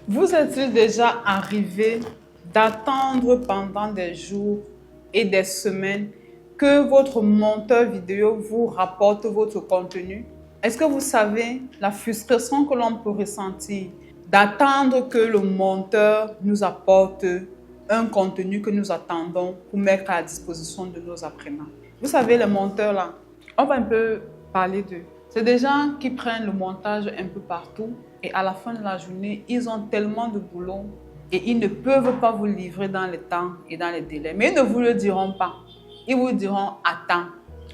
Vous est-il déjà arrivé d'attendre pendant des jours et des semaines que votre monteur vidéo vous rapporte votre contenu? Est-ce que vous savez la frustration que l'on peut ressentir d'attendre que le monteur nous apporte un contenu que nous attendons pour mettre à la disposition de nos apprenants? Vous savez, les monteurs là, on va un peu parler d'eux. C'est des gens qui prennent le montage un peu partout et à la fin de la journée, ils ont tellement de boulot et ils ne peuvent pas vous livrer dans le temps et dans les délais. Mais ils ne vous le diront pas. Ils vous diront attends,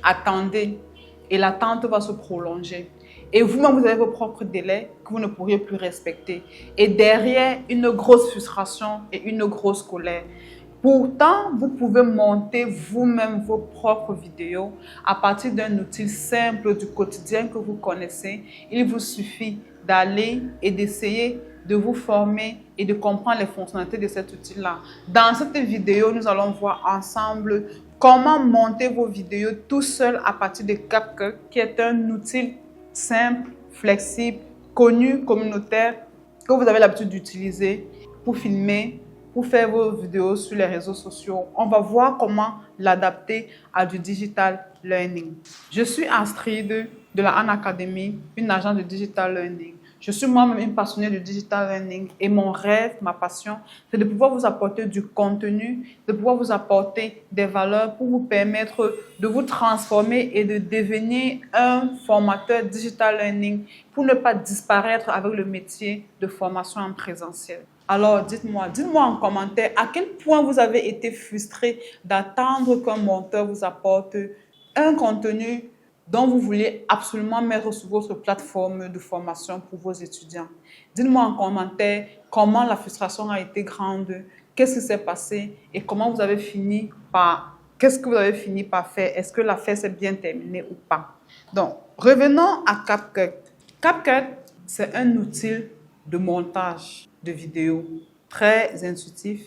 attendez et l'attente va se prolonger. Et vous-même, vous avez vos propres délais que vous ne pourriez plus respecter. Et derrière, une grosse frustration et une grosse colère. Pourtant, vous pouvez monter vous-même vos propres vidéos à partir d'un outil simple du quotidien que vous connaissez. Il vous suffit d'aller et d'essayer de vous former et de comprendre les fonctionnalités de cet outil-là. Dans cette vidéo, nous allons voir ensemble comment monter vos vidéos tout seul à partir de CapCut, qui est un outil simple, flexible, connu, communautaire, que vous avez l'habitude d'utiliser pour filmer, pour faire vos vidéos sur les réseaux sociaux. On va voir comment l'adapter à du digital learning. Je suis Astrid de la Han Academy, une agence de digital learning. Je suis moi-même une passionnée de digital learning et mon rêve, ma passion, c'est de pouvoir vous apporter du contenu, de pouvoir vous apporter des valeurs pour vous permettre de vous transformer et de devenir un formateur digital learning pour ne pas disparaître avec le métier de formation en présentiel. Alors, dites-moi en commentaire à quel point vous avez été frustré d'attendre qu'un monteur vous apporte un contenu dont vous voulez absolument mettre sur votre plateforme de formation pour vos étudiants. Dites-moi en commentaire comment la frustration a été grande, qu'est-ce qui s'est passé et comment vous avez fini par, qu'est-ce que vous avez fini par faire, est-ce que l'affaire s'est bien terminée ou pas. Donc, revenons à CapCut. CapCut, c'est un outil de montage de vidéos très intuitif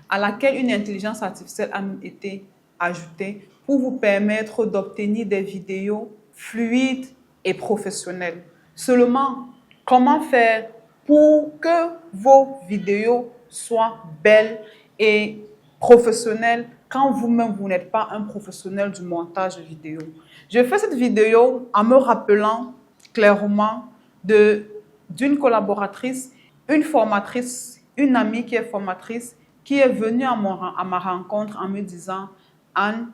à laquelle une intelligence artificielle a été ajoutée pour vous permettre d'obtenir des vidéos fluides et professionnelles. Seulement, comment faire pour que vos vidéos soient belles et professionnelles quand vous-même, vous n'êtes pas un professionnel du montage vidéo? Je fais cette vidéo en me rappelant clairement d'une collaboratrice, une formatrice, une amie qui est formatrice, qui est venue à ma rencontre en me disant « Anne,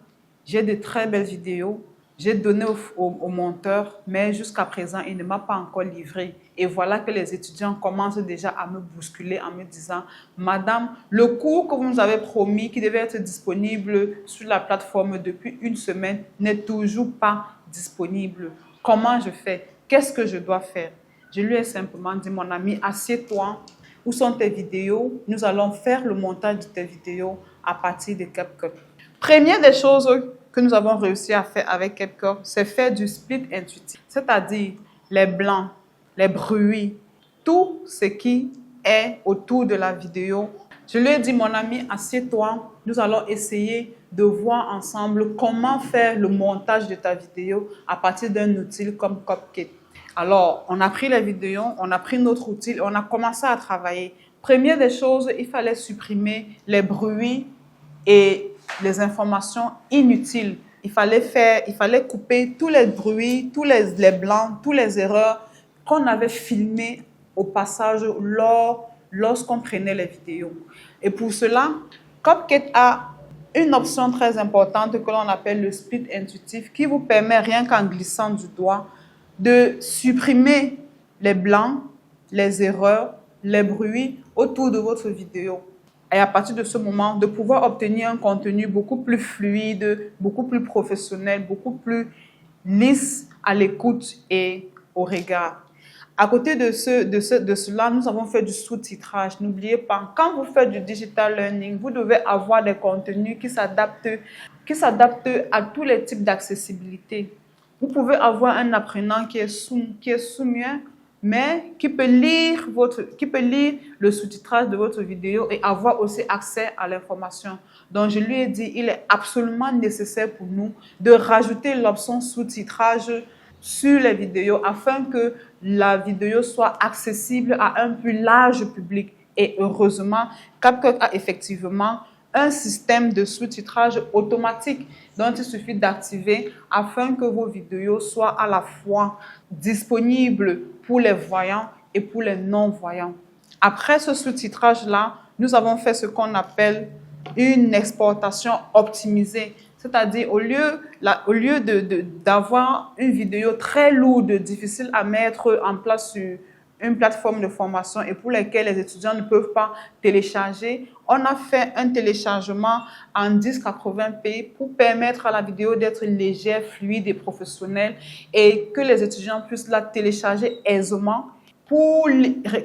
j'ai de très belles vidéos, j'ai donné au monteur, mais jusqu'à présent, il ne m'a pas encore livré. » Et voilà que les étudiants commencent déjà à me bousculer en me disant « Madame, le cours que vous nous avez promis qui devait être disponible sur la plateforme depuis une semaine n'est toujours pas disponible. Comment je fais? Qu'est-ce que je dois faire ?» Je lui ai simplement dit « Mon ami, assieds-toi. Où sont tes vidéos? Nous allons faire le montage de tes vidéos à partir de CapCut. » Première des choses que nous avons réussi à faire avec CapCut, c'est faire du split intuitif, c'est-à-dire les blancs, les bruits, tout ce qui est autour de la vidéo. Je lui ai dit, mon ami, assieds-toi, nous allons essayer de voir ensemble comment faire le montage de ta vidéo à partir d'un outil comme CapCut. Alors, on a pris les vidéos, on a pris notre outil, on a commencé à travailler. Première des choses, il fallait supprimer les bruits et les informations inutiles. Il fallait couper tous les bruits, tous les blancs, toutes les erreurs qu'on avait filmées au passage lorsqu'on prenait les vidéos. Et pour cela, CapCut a une option très importante que l'on appelle le split intuitif qui vous permet, rien qu'en glissant du doigt, de supprimer les blancs, les erreurs, les bruits autour de votre vidéo. Et à partir de ce moment, de pouvoir obtenir un contenu beaucoup plus fluide, beaucoup plus professionnel, beaucoup plus lisse à l'écoute et au regard. À côté de cela, nous avons fait du sous-titrage. N'oubliez pas, quand vous faites du digital learning, vous devez avoir des contenus qui s'adaptent à tous les types d'accessibilité. Vous pouvez avoir un apprenant qui est sourd-muet, mais qui peut lire le sous-titrage de votre vidéo et avoir aussi accès à l'information. Donc, je lui ai dit, il est absolument nécessaire pour nous de rajouter l'option sous-titrage sur les vidéos afin que la vidéo soit accessible à un plus large public Et heureusement, CapCut a effectivement un système de sous-titrage automatique dont il suffit d'activer afin que vos vidéos soient à la fois disponibles pour les voyants et pour les non-voyants. Après ce sous-titrage-là, nous avons fait ce qu'on appelle une exportation optimisée. C'est-à-dire, au lieu d'avoir une vidéo très lourde, difficile à mettre en place sur une plateforme de formation et pour lesquelles les étudiants ne peuvent pas télécharger, on a fait un téléchargement en 1080p pour permettre à la vidéo d'être légère, fluide et professionnelle et que les étudiants puissent la télécharger aisément pour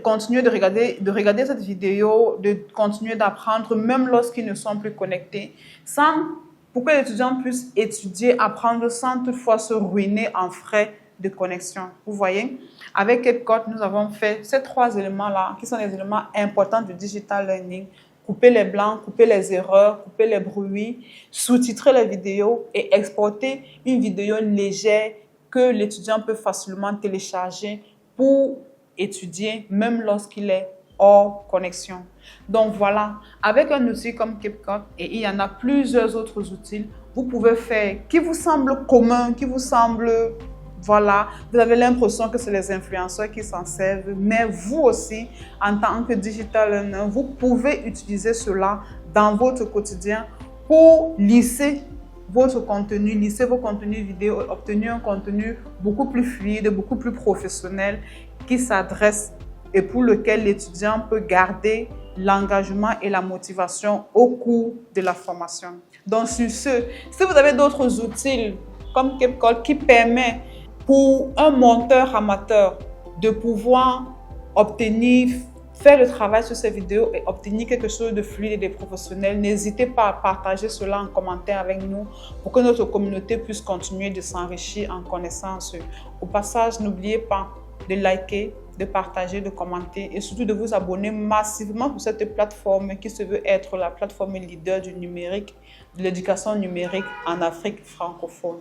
continuer de regarder cette vidéo, de continuer d'apprendre même lorsqu'ils ne sont plus connectés, pour que les étudiants puissent étudier, apprendre sans toutefois se ruiner en frais de connexion. Vous voyez, avec CapCut, nous avons fait ces trois éléments-là qui sont les éléments importants du digital learning. Couper les blancs, couper les erreurs, couper les bruits, sous-titrer les vidéos et exporter une vidéo légère que l'étudiant peut facilement télécharger pour étudier même lorsqu'il est hors connexion. Donc voilà, avec un outil comme CapCut, et il y en a plusieurs autres outils, vous pouvez faire qui vous semble commun, qui vous semble, voilà, vous avez l'impression que c'est les influenceurs qui s'en servent, mais vous aussi, en tant que digital learner, vous pouvez utiliser cela dans votre quotidien pour lisser votre contenu, lisser vos contenus vidéo, obtenir un contenu beaucoup plus fluide, beaucoup plus professionnel qui s'adresse et pour lequel l'étudiant peut garder l'engagement et la motivation au cours de la formation. Donc sur ce, si vous avez d'autres outils comme CapCut qui permet pour un monteur amateur de pouvoir faire le travail sur ces vidéos et obtenir quelque chose de fluide et de professionnel, n'hésitez pas à partager cela en commentaire avec nous pour que notre communauté puisse continuer de s'enrichir en connaissances. Au passage, n'oubliez pas de liker, de partager, de commenter et surtout de vous abonner massivement pour cette plateforme qui se veut être la plateforme leader du numérique, de l'éducation numérique en Afrique francophone.